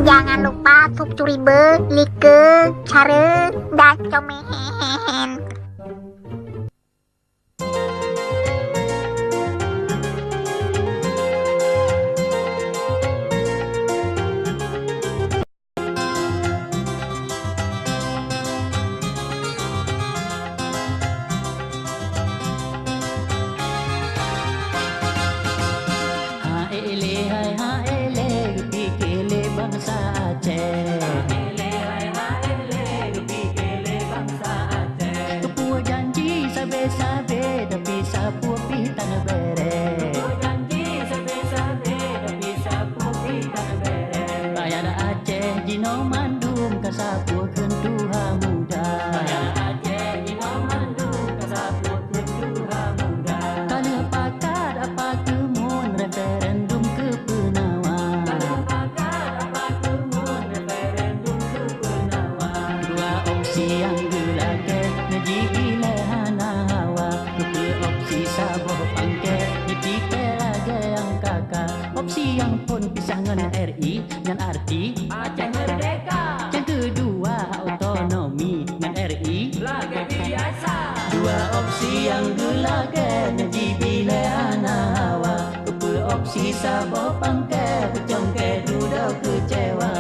Jangan lupa sup curibe, like, share, dan komen. Haele hai haele gupi kele bangsa Aceh. Haele hai haele gupi kele bangsa Aceh. Tepua janji sabe-sabe tapi sapu pitan bere. Tepua janji sabe-sabe tapi sapu pitan bere. Bayar Aceh dino mandum ka sapu kentuha muda. Bayar Aceh dino mandum ka sapu kentuha muda. Kalau pakat apa kemun referendum ke Penawan. Kalau pakat apa kemun referendum ke Penawan. Dua opsi yang gelagat neji pilihan hawa. Dua opsi saboh pangket neji pelaga yang kakak. Opsi yang pun pisah dengan RI dengan arti Aceh merdeka. Yang kedua autonomi dengan RI laga biasa. Dua opsi yang gelagat neji pilihan hawa. Opsi saboh pangkat, congke duduk kecewa.